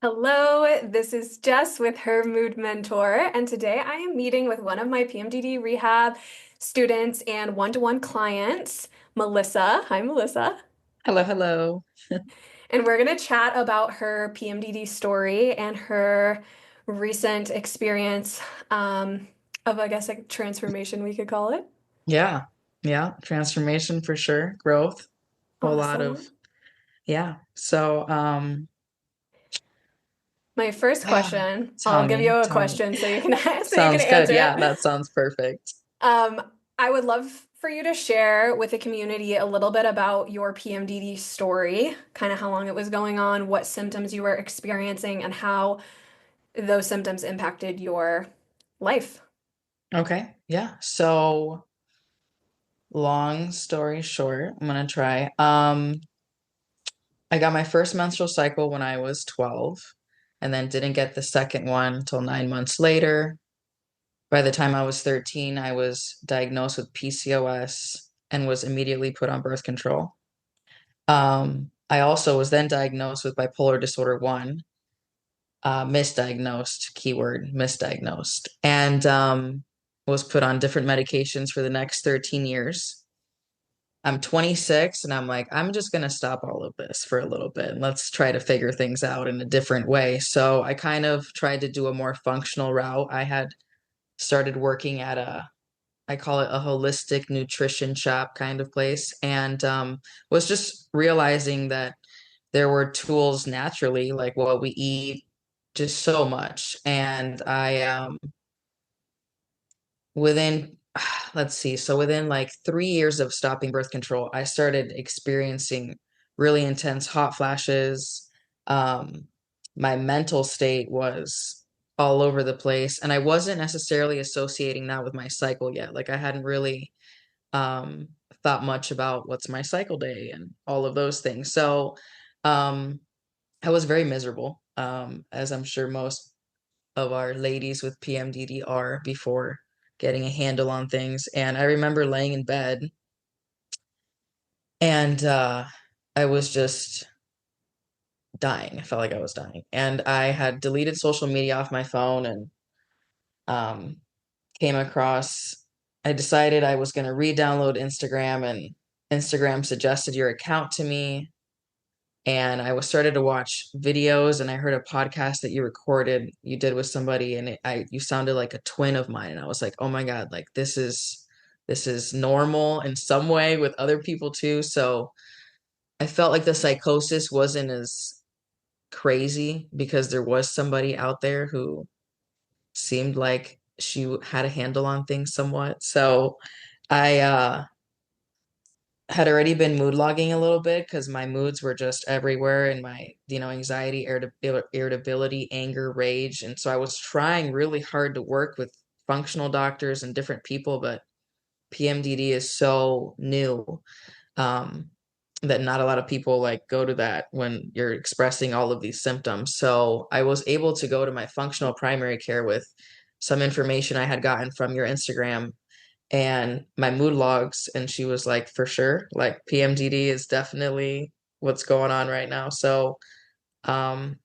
Hello, this is Jess with her Mood Mentor, and today I am meeting with one of my PMDD rehab students and one-to-one clients, Melissa. Hi, Melissa. Hello, hello. And we're going to chat about her PMDD story and her recent experience of, I guess, like transformation, we could call it. Yeah, yeah, transformation for sure, growth, whole lot of, Awesome. yeah. So, My first question, I'll give you a tell me. question so you can so you can Sounds good. answer Yeah, it. that sounds perfect. Um, I would love for you to share with the community a little bit about your PMDD story, kind of how long it was going on, what symptoms you were experiencing, and how those symptoms impacted your life. Okay, yeah. So, long story short, I'm gonna try. I got my first menstrual cycle when I was 12, and then didn't get the second one until 9 months later. By the time I was 13, I was diagnosed with PCOS and was immediately put on birth control. I also was then diagnosed with bipolar disorder 1, misdiagnosed, keyword misdiagnosed, and was put on different medications for the next 13 years. I'm 26 and I'm like, I'm just going to stop all of this for a little bit and let's try to figure things out in a different way. So I kind of tried to do a more functional route. I had started working at I call it a holistic nutrition shop kind of place, and was just realizing that there were tools naturally, like what we eat, just so much. And I, within, let's see, so within like 3 years of stopping birth control, I started experiencing really intense hot flashes. Um, my mental state was all over the place, and I wasn't necessarily associating that with my cycle yet. Like I hadn't really um, thought much about what's my cycle day and all of those things. So, um, I was very miserable, as I'm sure most of our ladies with PMDD are before getting a handle on things. And I remember laying in bed and I was just dying. I felt like I was dying. And I had deleted social media off my phone and um, came across, I decided I was going to re download Instagram, and Instagram suggested your account to me. And I was started to watch videos, and I heard a podcast that you did with somebody, and you sounded like a twin of mine, and I was like, oh my God, like this is normal in some way with other people too. So I felt like the psychosis wasn't as crazy because there was somebody out there who seemed like she had a handle on things somewhat. So I had already been mood logging a little bit because my moods were just everywhere, and my, anxiety, irritability, anger, rage. And so I was trying really hard to work with functional doctors and different people, but PMDD is so new, um, that not a lot of people like go to that when you're expressing all of these symptoms. So I was able to go to my functional primary care with some information I had gotten from your Instagram and my mood logs, and she was like, for sure, like PMDD is definitely what's going on right now. So um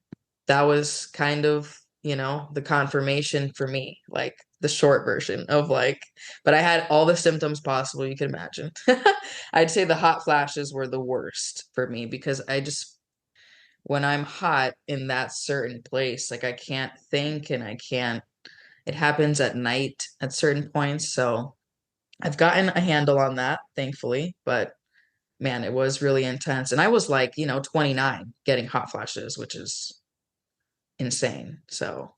that was kind of, the confirmation for me, like the short version of like, but I had all the symptoms possible you could imagine. I'd say the hot flashes were the worst for me because I just, when I'm hot in that certain place, like I can't think and I can't, it happens at night at certain points. So I've gotten a handle on that, thankfully, but man, it was really intense. And I was like, 29 getting hot flashes, which is insane. So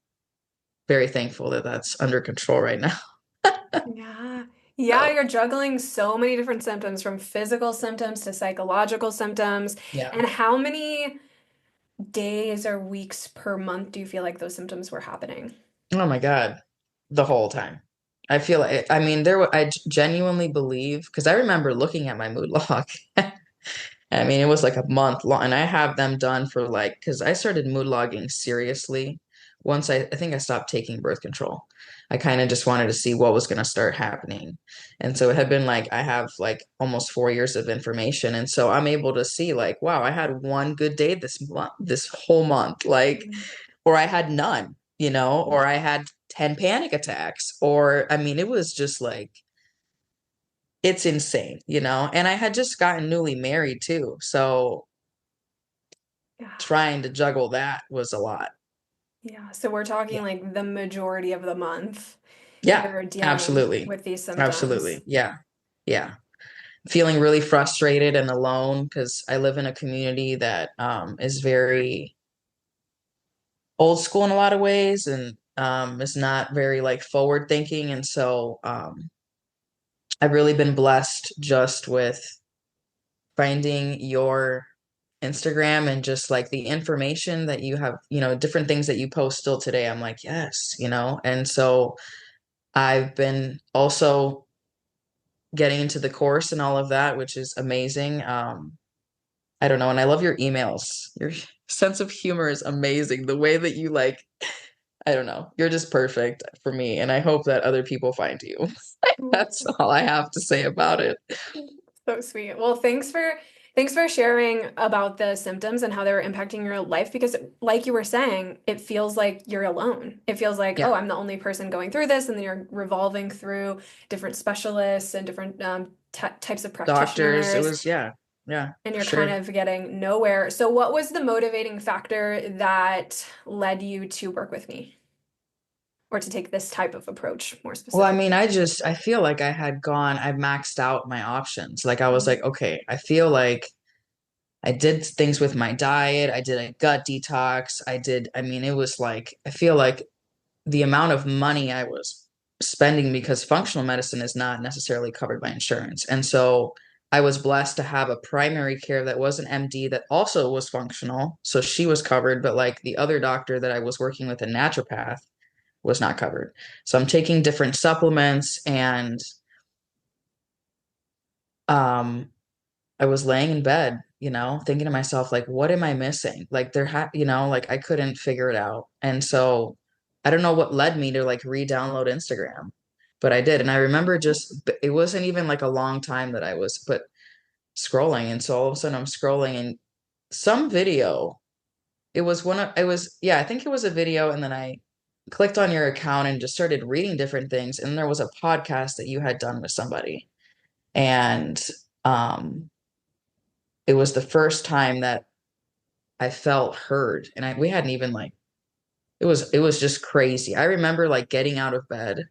very thankful that that's under control right now. Yeah. Yeah, So you're juggling so many different symptoms from physical symptoms to psychological symptoms. yeah. And how many days or weeks per month do you feel like those symptoms were happening? Oh my God. The whole time. I feel like, I mean, I genuinely believe, because I remember looking at my mood log. I mean, it was like a month long, and I have them done for like, because I started mood logging seriously once I think I stopped taking birth control. I kind of just wanted to see what was going to start happening. And so it had been like I have like almost 4 years of information. And so I'm able to see like, wow, I had one good day this month, this whole month, like, Mhm. or I had none, or I had 10 panic attacks, or I mean, it was just like, it's insane. And I had just gotten newly married too. So Yeah. trying to juggle that was a lot. Yeah. So we're Yeah. talking like the majority of the month Yeah, you're dealing absolutely. with these symptoms. Absolutely. Yeah. Yeah. Feeling really frustrated and alone because I live in a community that is very old school in a lot of ways and is not very like forward thinking. And so I've really been blessed just with finding your Instagram and just like the information that you have, different things that you post still today. I'm like, yes. And so I've been also getting into the course and all of that, which is amazing. I don't know. And I love your emails. Your sense of humor is amazing. The way that you like, I don't know. You're just perfect for me. And I hope that other people find you. That's all I have to say about it. So sweet. Well, thanks for sharing about the symptoms and how they were impacting your life because like you were saying, it feels like you're alone. It feels like, oh, Yeah. I'm the only person going through this, and then you're revolving through different specialists and different types of Doctors, it practitioners, was, yeah. Yeah, and for you're kind sure. of getting nowhere. So what was the motivating factor that led you to work with me or to take this type of approach more Well, I specifically? mean, I feel like I maxed out my options. Like I was Mhm. like, okay, I feel like I did things with my diet. I did a gut detox. I mean, it was like, I feel like the amount of money I was spending because functional medicine is not necessarily covered by insurance. And so I was blessed to have a primary care that was an MD that also was functional. So she was covered, but like the other doctor that I was working with, a naturopath, was not covered. So I'm taking different supplements and um I was laying in bed, thinking to myself, like, what am I missing? Like like I couldn't figure it out. And so I don't know what led me to like re-download Instagram, but I did. And I remember it wasn't even like a long time that I was, but scrolling. And so all of a sudden I'm scrolling and some video, yeah, I think it was a video. And then I clicked on your account and just started reading different things. And there was a podcast that you had done with somebody. And, um, it was the first time that I felt heard and we hadn't even like it was just crazy. I remember like getting out of bed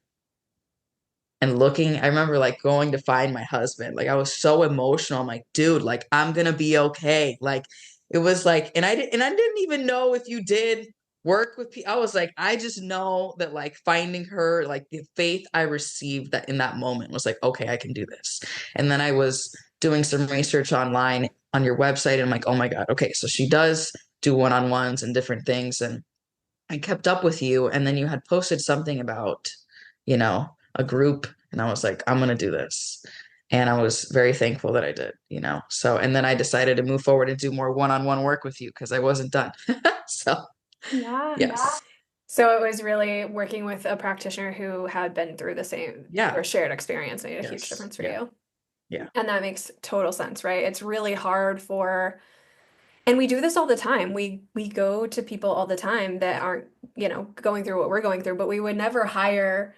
and looking, I remember like going to find my husband. Like I was so emotional. I'm like, dude, like I'm gonna be okay. Like it was like, and I didn't even know if you did work with people. I was like, I just know that like finding her, like the faith I received that in that moment was like, okay, I can do this. And then I was doing some research online on your website, and I'm like, oh my God, okay, so she does do one-on-ones and different things. And I kept up with you, and then you had posted something about, a group, and I was like, I'm gonna do this. And I was very thankful that I did. So, and then I decided to move forward and do more one-on-one work with you because I wasn't done. So, Yeah. yes. So it was really working with a practitioner who had been through the same Yeah. or shared experience made a huge Yes. difference for Yeah. you. Yeah. And that makes total sense, right? It's really hard for, and we do this all the time. We go to people all the time that aren't, going through what we're going through, but we would never hire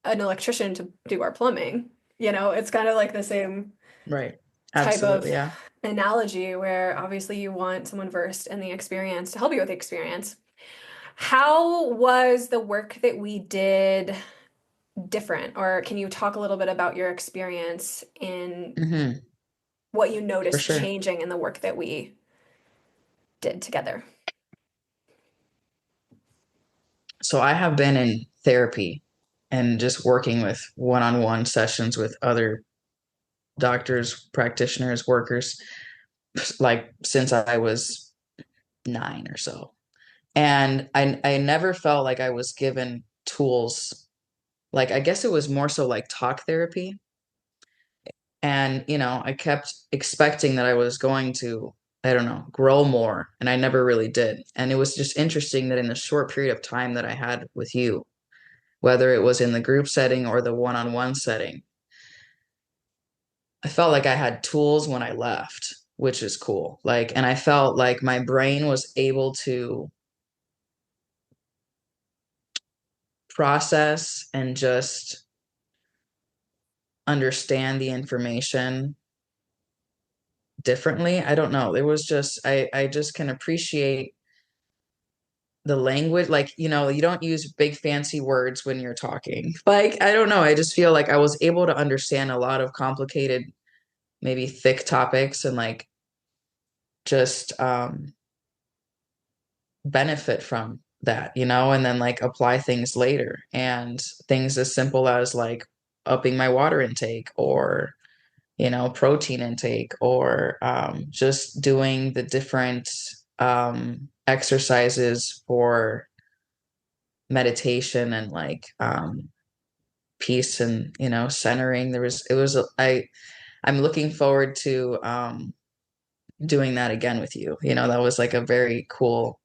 an electrician to do our plumbing. It's kind of like the same Right. type of Absolutely. Yeah. analogy where obviously you want someone versed in the experience to help you with the experience. How was the work that we did different? Or can you talk a little bit about your experience in Hmm. what you For noticed sure. changing in the work that we did together? So I have been in therapy and just working with one-on-one sessions with other doctors, practitioners, workers, like since I was 9 or so. And I never felt like I was given tools. Like I guess it was more so like talk therapy. And, I kept expecting that I was going to, I don't know, grow more. And I never really did. And it was just interesting that in the short period of time that I had with you, whether it was in the group setting or the one-on-one setting, I felt like I had tools when I left, which is cool. Like, and I felt like my brain was able to process and just understand the information differently. I don't know. It was just I just can appreciate the language. Like, you don't use big fancy words when you're talking. Like, I don't know. I just feel like I was able to understand a lot of complicated, maybe thick topics and like just benefit from that, and then like apply things later and things as simple as like upping my water intake or protein intake or just doing the different exercises for meditation and like peace and centering. I'm looking forward to doing that again with you. That was like a very cool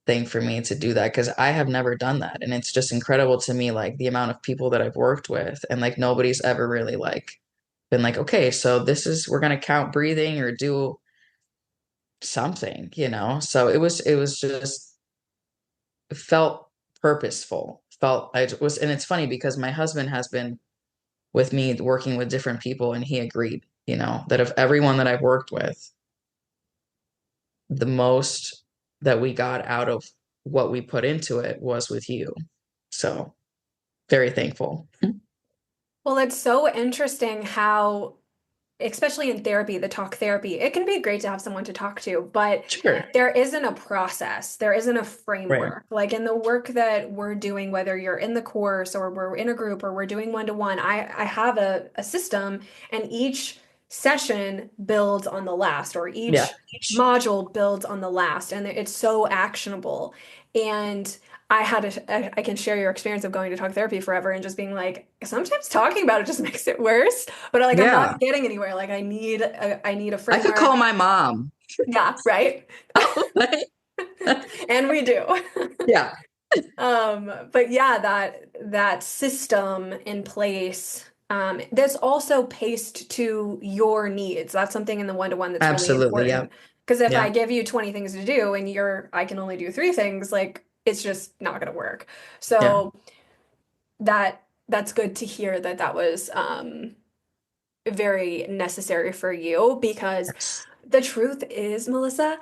thing for me to do that because I have never done that. And it's just incredible to me, like the amount of people that I've worked with, and like nobody's ever really like been like, okay, so we're gonna count breathing or do something. So it was just it felt purposeful. Felt I was, and it's funny because my husband has been with me working with different people, and he agreed, that of everyone that I've worked with, the most that we got out of what we put into it was with you. So very thankful. Well, it's so interesting how, especially in therapy, the talk therapy, it can be great to have someone to talk to, but Sure. there isn't a process, there isn't a Right. framework. Like in the work that we're doing, whether you're in the course or we're in a group or we're doing one-to-one, I have a system, and each session builds on the last, or Yeah. each module builds on the last, and it's so actionable. And I can share your experience of going to talk therapy forever and just being like, sometimes talking about it just makes it worse, but like I'm Yeah. not getting anywhere. Like I need a I could call framework. my mom. Yeah, right. And we do. Yeah. But yeah, that system in place, that's also paced to your needs. That's something in the one-to-one that's really Absolutely. Yeah. important. Because if Yeah. I give you 20 things to do and I can only do three things, like it's just not gonna work. Yeah. So that's good to hear that that was very necessary for you, because Yes. the truth is, Melissa,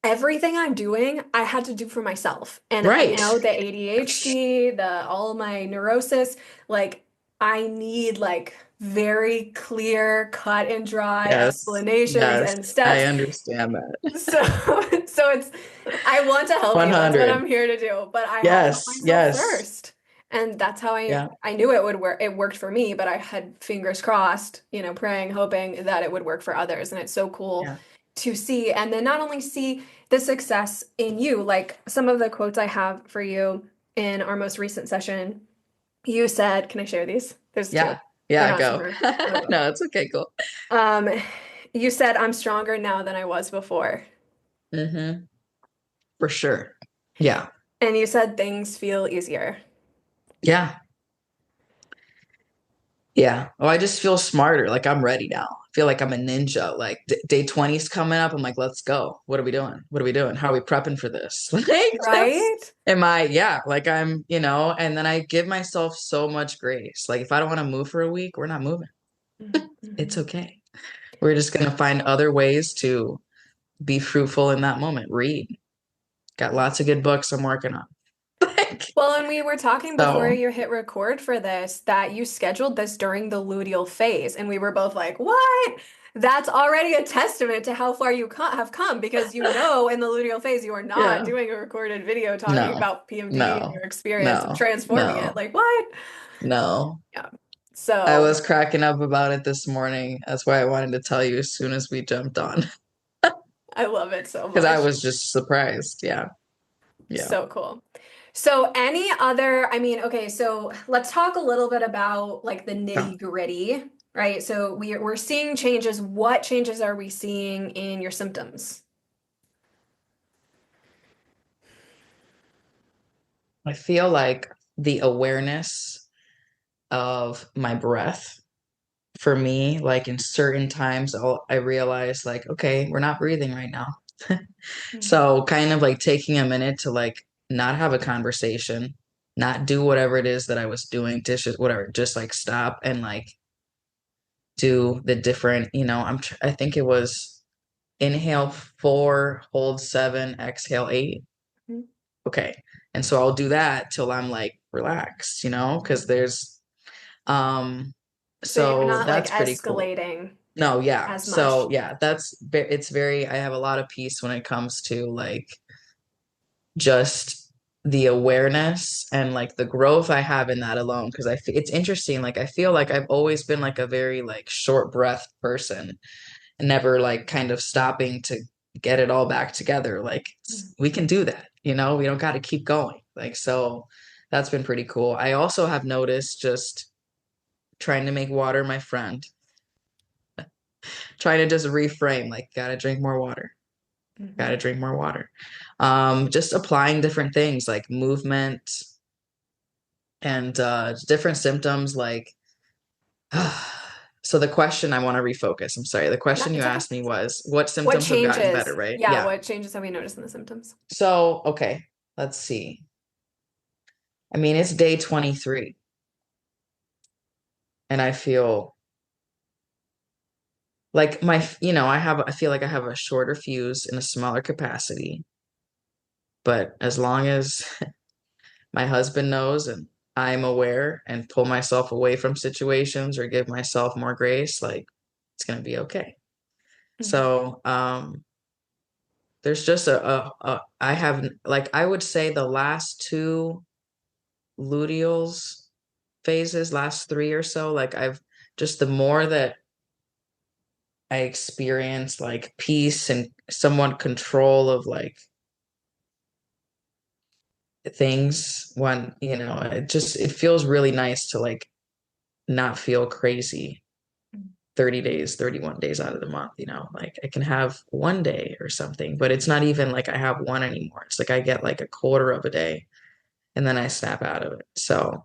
everything I'm doing, I had to do for myself. And Right. the ADHD, the all my neurosis, like I need like very clear, cut and dry Yes. explanations Yes. and I steps. understand that. So so I want to help you. That's what 100. I'm here to do, but I had to help Yes. myself Yes. first. And that's how I Yeah. I knew it would work. It worked for me, but I had fingers crossed, praying, hoping that it would work for others. And it's so cool Yeah. to see, and then not only see the success in you, like some of the quotes I have for you in our most recent session. You said, can I share these? There's two. Yeah. They're Yeah. not Go. super. Okay. No, it's okay. Cool. Um, you said, I'm stronger now than I was before. Mm-hmm. For sure. Yeah. And you said things feel easier. Yeah. Yeah. Oh, I just feel smarter. Like I'm ready now. I feel like I'm a ninja. Like day 20 is coming up. I'm like, let's go. What are we doing? What are we doing? How are we prepping for this? Like that's Right? yeah, like and then I give myself so much grace. Like if I don't want to move for a week, we're not moving. It's Mhm. okay. We're just gonna find other ways to be fruitful in that moment. Read. Got lots of good books I'm working on. Like, Well, and we were talking before so you hit record for this that you scheduled this during the luteal phase, and we were both like, "What?" That's already a testament to how far have come, because in the luteal phase you are not yeah. doing a recorded video talking No. about PMDD and No. your experience of No. transforming it. No. Like, what? No. Yeah. I So was cracking up about it this morning. That's why I wanted to tell you as soon as we jumped on, I love it so because I much. was just surprised. Yeah. Yeah. So cool. So any other, I mean, okay, so let's talk a little bit about like the Yeah. nitty-gritty, right? So we're seeing changes. What changes are we seeing in your symptoms? I feel like the awareness of my breath. For me, like in certain times, I realize like, okay, we're not breathing right now. Mm. So kind of like taking a minute to like not have a conversation, not do whatever it is that I was doing, dishes, whatever, just like stop and like do the different, I think it was inhale 4, hold 7, exhale 8. Mhm. Okay. And so I'll do that till I'm like relaxed, because um So you're so not like that's pretty cool. escalating No, yeah. as So much. yeah, it's very, I have a lot of peace when it comes to like just the awareness and like the growth I have in that alone. Because it's interesting. Like I feel like I've always been like a very like short breath person, and never like kind of stopping to get it all back together. Like Mm. we can do that, we don't got to keep going. Like so, that's been pretty cool. I also have noticed just trying to make water my friend, trying to just reframe like gotta drink more water, gotta Mhm. drink more water. Just applying different things like movement and different symptoms like so the question I want to refocus. I'm sorry. The No, question you it's okay. asked me was what What symptoms have gotten better, changes? right? Yeah, Yeah. what changes have we noticed in the symptoms? So, okay, let's see. I mean, it's day 23 and I feel like I feel like I have a shorter fuse in a smaller capacity, but as long as my husband knows and I'm aware and pull myself away from situations or give myself more grace, like it's going to be okay. Mhm. So, there's just I have like I would say the last two luteals phases, last three or so, like I've just the more that I experience like peace and somewhat control of like things when, it feels really nice to like not feel crazy 30 days, 31 days out of the month, like I can have one day or something, but it's not even like I have one anymore. It's like I get like a quarter of a day and then I snap out of it. So,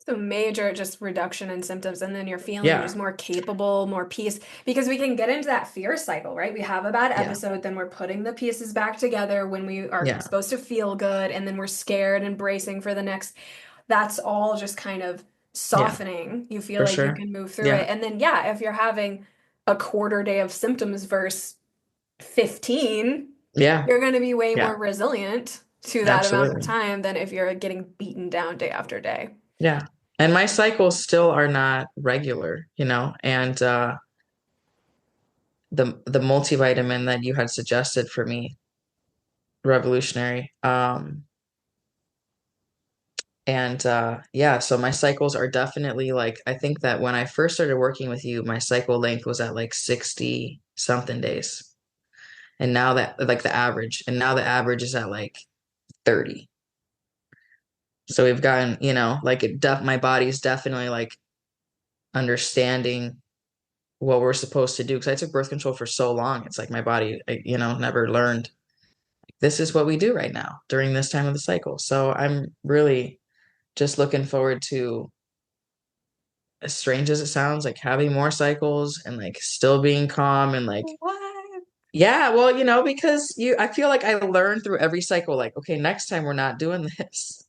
So major just reduction in symptoms, and then you're feeling yeah, just more capable, more peace, because we can get into that fear cycle, right? We have a bad yeah, episode, then we're putting the pieces back together when we are yeah, supposed to feel good, and then we're scared and bracing for the next. That's all just kind of yeah, softening. You feel for like you sure. can move through Yeah, it. And then, yeah, if you're having a quarter day of symptoms versus 15, yeah, you're going to be way yeah, more resilient to that amount of absolutely. time than if you're getting beaten down day after day. Yeah. And my cycles still are not regular, and the multivitamin that you had suggested for me, revolutionary. And yeah, so my cycles are definitely like I think that when I first started working with you, my cycle length was at like 60 something days. And now that like the average, and now the average is at like 30. So we've gotten, like my body's definitely like understanding what we're supposed to do because I took birth control for so long. It's like my body, never learned this is what we do right now during this time of the cycle. So I'm really just looking forward to, as strange as it sounds, like having more cycles and like still being calm and like, What? yeah, well, because I feel like I learn through every cycle, like, okay, next time we're not doing this.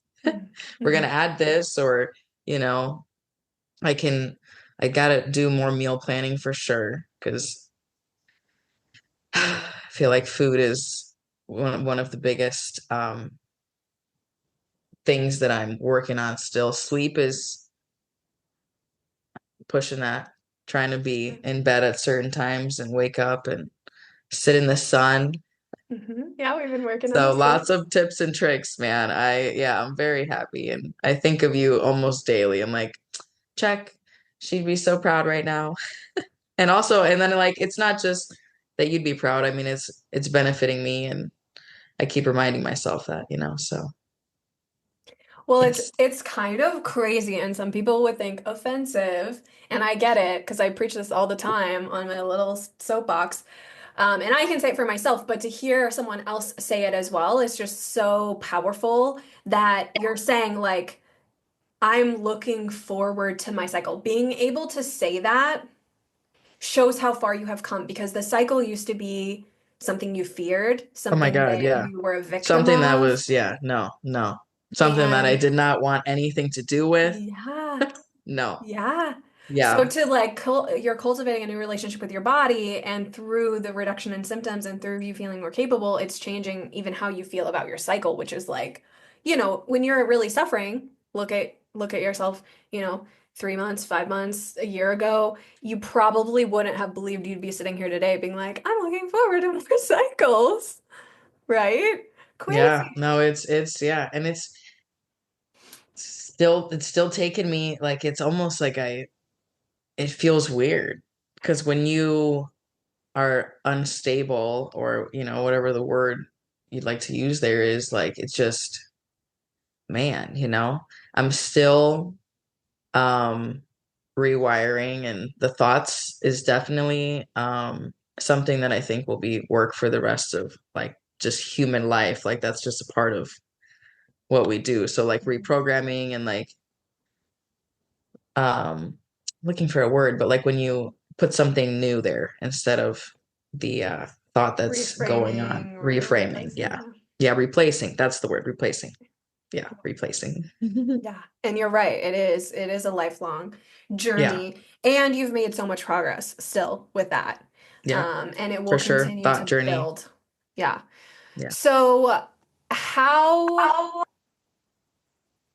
We're gonna Mhm. add this, or, you know, I can, I gotta do more meal planning for sure because I feel like food is one of the biggest things that I'm working on still. Sleep is pushing that, trying to be in bed at certain times and wake up and sit in the sun. Yeah, we've been working on So this too. lots of tips and tricks, man. Yeah, I'm very happy and I think of you almost daily. I'm like, check. She'd be so proud right now. And then like it's not just that you'd be proud. I mean, it's benefiting me and I keep reminding myself that, so Well, it's thanks. it's kind of crazy, and some people would think offensive, and I get it because I preach this all the time on my little soapbox. And I can say it for myself, but to hear someone else say it as well is just so powerful that you're saying, like, I'm looking forward to my cycle. Being able to say that shows how far you have come because the cycle used to be something you feared, Oh my something God, that yeah. you were a victim Something that of. was, yeah, no, no. Something that I And did not want anything to do with. yeah, No. yeah. So Yeah. to like you're cultivating a new relationship with your body, and through the reduction in symptoms and through you feeling more capable, it's changing even how you feel about your cycle, which is like, when you're really suffering, look at yourself, you know, 3 months, 5 months, a year ago, you probably wouldn't have believed you'd be sitting here today being like, I'm looking forward to more cycles, right? Yeah. Crazy. No, it's yeah. And it's still taken me like it's almost like it feels weird because when you are unstable or whatever the word you'd like to use there is like it's just man, I'm still um rewiring, and the thoughts is definitely something that I think will be work for the rest of like just human life. Like that's just a part of what we do. So like reprogramming and like um looking for a word, but like when you put something new there instead of the thought that's going on, Reframing or reframing. replacing, Yeah. yeah. Yeah, replacing. That's the word, replacing. Yeah, replacing. Yeah, and you're right. It is a lifelong Yeah. journey, and you've made so much progress still with that. Yeah, And it will for sure. continue to Thought journey. build. Yeah. Yeah. So, how,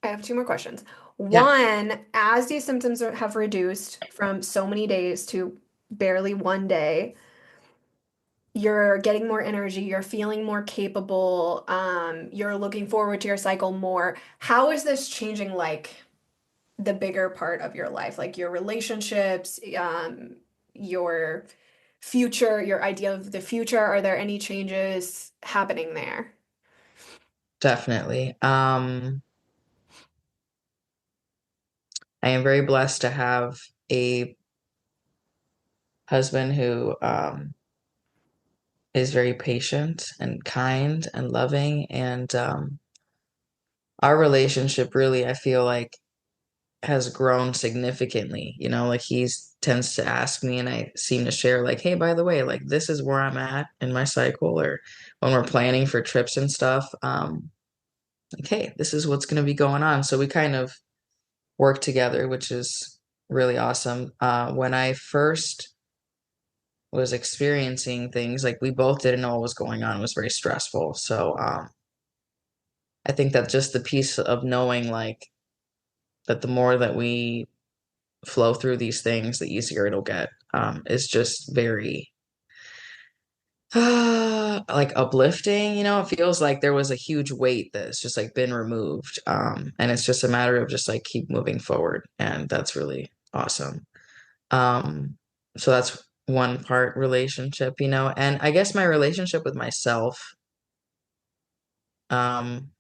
I have two more questions. Yeah, One, as these symptoms have reduced from so many days to barely one day, you're getting more energy, you're feeling more capable, you're looking forward to your cycle more. How is this changing, like, the bigger part of your life, like your relationships, your future, your idea of the future? Are there any changes happening there? definitely. I am very blessed to have a husband who is very patient and kind and loving. And our relationship really, I feel like, has grown significantly. Like he's tends to ask me, and I seem to share, like, hey, by the way, like this is where I'm at in my cycle, or when we're planning for trips and stuff. Like, hey, this is what's going to be going on. So we kind of work together, which is really awesome. When I first was experiencing things, like we both didn't know what was going on. It was very stressful. So I think that just the piece of knowing like that the more that we flow through these things, the easier it'll get is just very like uplifting. It feels like there was a huge weight that's just like been removed. And it's just a matter of just like keep moving forward. And that's really awesome. Um, so that's one part relationship, and I guess my relationship with myself, um,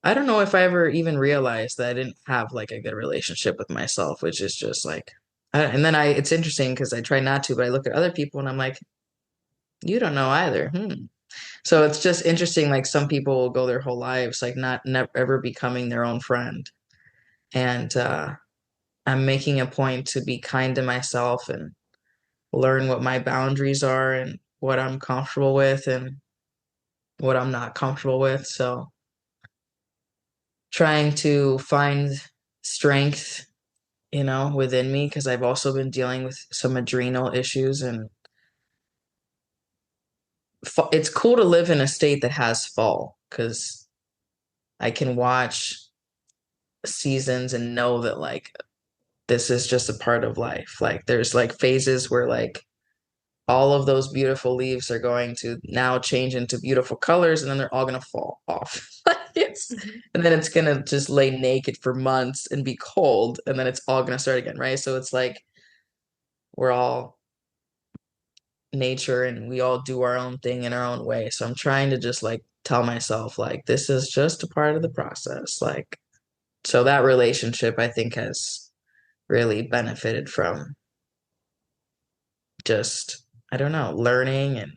I don't know if I ever even realized that I didn't have like a good relationship with myself, which is just like, and then it's interesting because I try not to, but I look at other people and I'm like, you don't know either. So it's just interesting. Like some people will go their whole lives like not never ever becoming their own friend, and I'm making a point to be kind to myself and learn what my boundaries are and what I'm comfortable with and what I'm not comfortable with. So trying to find strength, within me because I've also been dealing with some adrenal issues, and it's cool to live in a state that has fall because I can watch seasons and know that like this is just a part of life. Like there's like phases where like all of those beautiful leaves are going to now change into beautiful colors, and then they're all going to fall off. Mhm. And then it's going to just lay naked for months and be cold, and then it's all going to start again, right? So it's like we're all nature and we all do our own thing in our own way. So I'm trying to just like tell myself, like, this is just a part of the process. Like, so that relationship, I think, has really benefited from just, I don't know, learning. And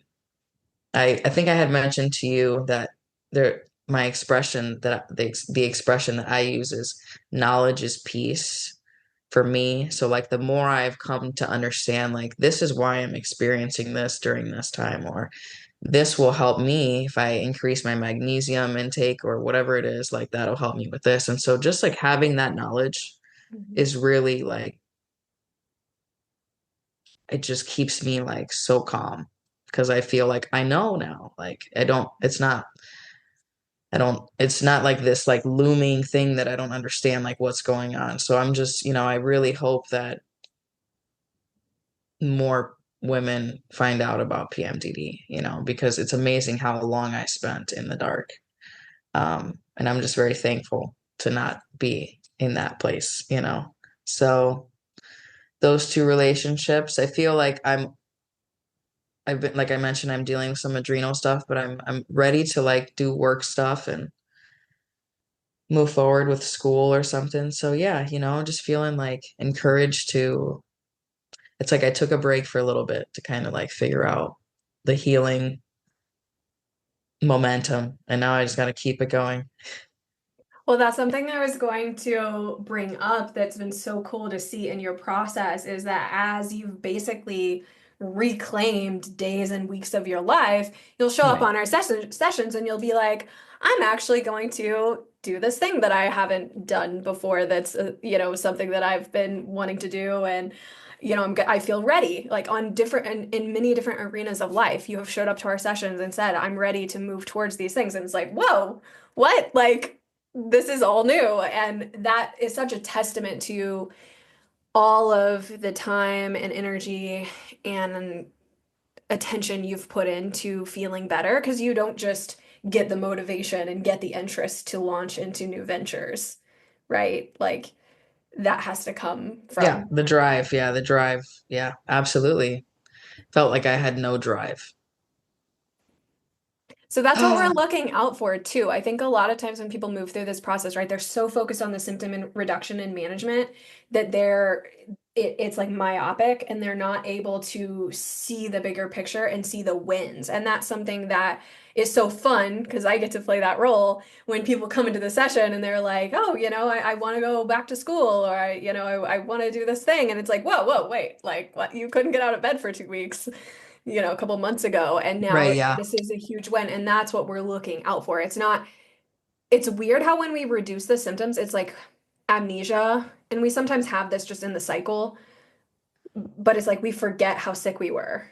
I think I had mentioned to you that there my expression that the expression that I use is knowledge is peace for me. So like the more I've come to understand like this is why I'm experiencing this during this time, or this will help me if I increase my magnesium intake or whatever it is, like that'll help me with this. And so just like having that knowledge Mhm. is really like it just keeps me like so calm because I feel like I know now. Like I don't, it's not like this like looming thing that I don't understand like what's going on. So I'm just, I really hope that more women find out about PMDD, because it's amazing how long I spent in the dark. And I'm just very thankful to not be in that place. So those two relationships, I feel like I've been, like I mentioned, I'm dealing with some adrenal stuff, but I'm ready to like do work stuff and move forward with school or something. So yeah, just feeling like encouraged to, it's like I took a break for a little bit to kind of like figure out the healing momentum, and now I just got to keep it going. Well, that's something I was going to bring up that's been so cool to see in your process is that as you've basically reclaimed days and weeks of your life, you'll show up Right. on our sessions and you'll be like, I'm actually going to do this thing that I haven't done before that's something that I've been wanting to do and I feel ready like on different in many different arenas of life. You have showed up to our sessions and said, I'm ready to move towards these things. And it's like, whoa, what? Like this is all new. And that is such a testament to all of the time and energy and attention you've put into feeling better because you don't just get the motivation and get the interest to launch into new ventures, right? Like that has to come Yeah, from. the drive. Yeah, the drive. Yeah, absolutely. Felt like I had no drive. So that's what we're looking out for too. I think a lot of times when people move through this process, right, they're so focused on the symptom and reduction and management that it's like myopic and they're not able to see the bigger picture and see the wins. And that's something that is so fun because I get to play that role when people come into the session and they're like, oh, I want to go back to school or I want to do this thing. And it's like, whoa, wait, like what? You couldn't get out of bed for 2 weeks a couple months ago, and now Right, yeah. this is a huge win, and that's what we're looking out for. It's weird how when we reduce the symptoms, it's like amnesia, and we sometimes have this just in the cycle, but it's like we forget how sick we were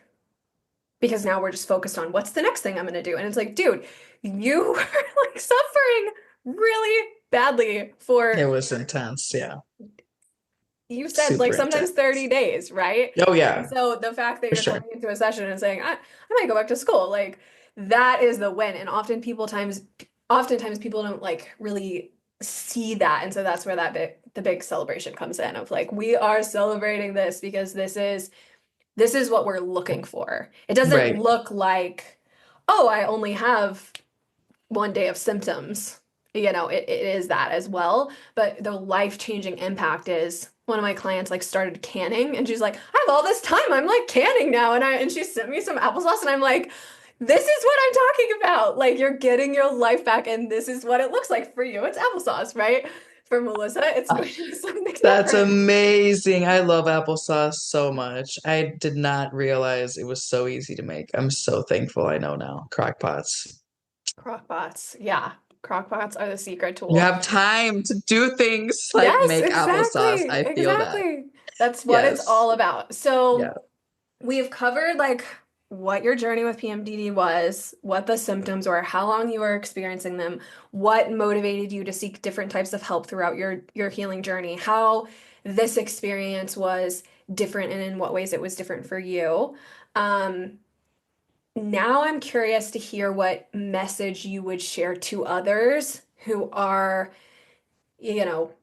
because now we're just focused on what's the next thing I'm gonna do. And it's like, dude, you were like suffering really badly It for was intense. Yeah. you said like Super sometimes intense. 30 days, right? Oh And yeah, so the fact that for you're sure. coming into a session and saying, I might go back to school, like that is the win. And oftentimes people don't like really see that. And so that's where the big celebration comes in of like, we are celebrating this because this is what we're looking for. It doesn't Right. look like, oh, I only have 1 day of symptoms. It is that as well. But the life-changing impact is one of my clients like started canning and she's like, I have all this time. I'm like canning now. And she sent me some applesauce and I'm like, this is what I'm talking about. Like you're getting your life back and this is what it looks like for you. It's applesauce, right? For Melissa, it's Ah, going to be something that's different. amazing. I love applesauce so much. I did not realize it was so easy to make. I'm so thankful I know now. Crockpots. Crockpots. Yeah. Crockpots are the secret You tool. have time to do things like Yes, make applesauce. exactly. I feel that. Exactly. That's what it's Yes. all about. So Yeah. we've covered like what your journey with PMDD was, what the symptoms were, how long you were experiencing them, what motivated you to seek different types of help throughout your healing journey, how this experience was different and in what ways it was different for you. Um, Now I'm curious to hear what message you would share to others who are, you know,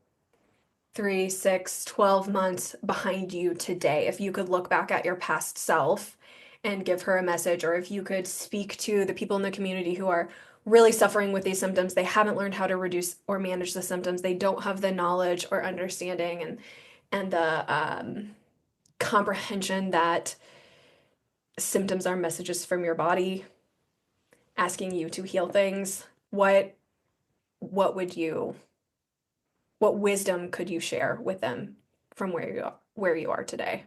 3, 6, 12 months behind you today. If you could look back at your past self and give her a message, or if you could speak to the people in the community who are really suffering with these symptoms, they haven't learned how to reduce or manage the symptoms, they don't have the knowledge or understanding and the comprehension that symptoms are messages from your body asking you to heal things. what would you, what wisdom could you share with them from where you are today?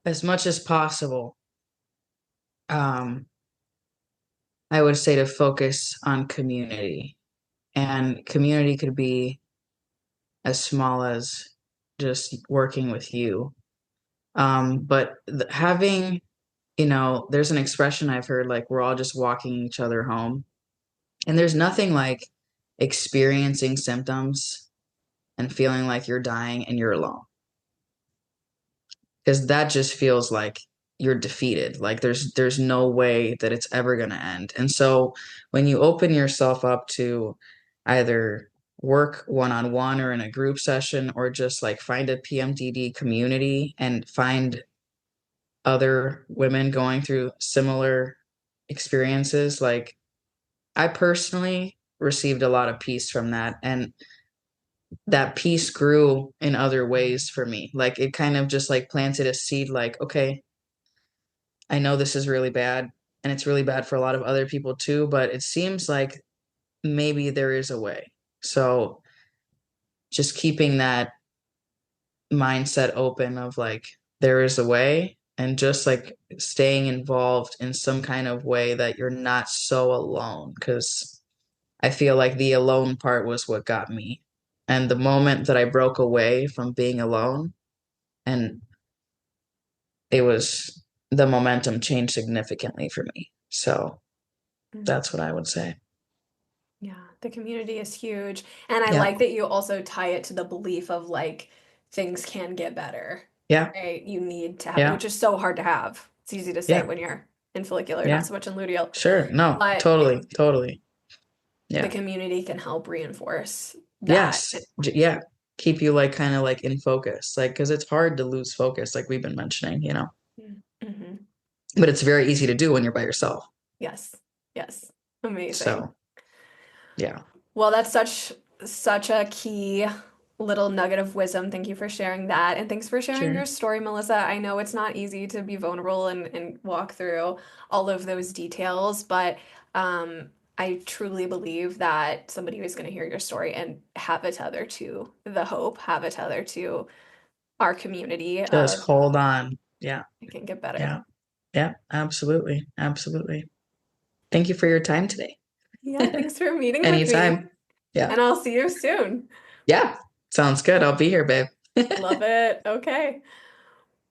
As much as possible, um, I would say to focus on community. And community could be as small as just working with you. But having, there's an expression I've heard like we're all just walking each other home. And there's nothing like experiencing symptoms and feeling like you're dying and you're alone. Because that just feels like you're defeated. Like there's no way that it's ever going to end. And so when you open yourself up to either work one-on-one or in a group session or just like find a PMDD community and find other women going through similar experiences, like I personally received a lot of peace from that, and that peace grew in other ways for me. Like it kind of just like planted a seed like, okay, I know this is really bad and it's really bad for a lot of other people too, but it seems like maybe there is a way. So just keeping that mindset open of like there is a way and just like staying involved in some kind of way that you're not so alone, because I feel like the alone part was what got me. And the moment that I broke away from being alone, and it was the momentum changed significantly for me. So Mm. that's what I would say. Yeah, the community is huge. And I Yeah. like that you also tie it to the belief of like things can get better, Yeah. right? You need to have, Yeah. which is so hard to have. It's easy to say Yeah. when you're in follicular, not Yeah. so much in luteal, Sure. No, but totally. Totally. the Yeah. community can help reinforce that. Yes. Yeah. Keep you like kind of like in focus, like, because it's hard to lose focus, like we've been mentioning. Mm-hmm. But it's very easy to do when you're by yourself. Yes. Yes. Amazing. So, yeah. Well, that's such a key little nugget of wisdom. Thank you for sharing that. And thanks for sharing Sure. your story, Melissa. I know it's not easy to be vulnerable and walk through all of those details, but I truly believe that somebody who's going to hear your story and have a tether to the hope, have a tether to our community Just of hold on. Yeah. it can get better. Yeah. Yeah. Absolutely. Absolutely. Thank you for your time today. Yeah, thanks for meeting with me, Anytime. Yeah. and I'll see you soon. Yeah. Sounds good. I'll be here, babe. Love it. Okay.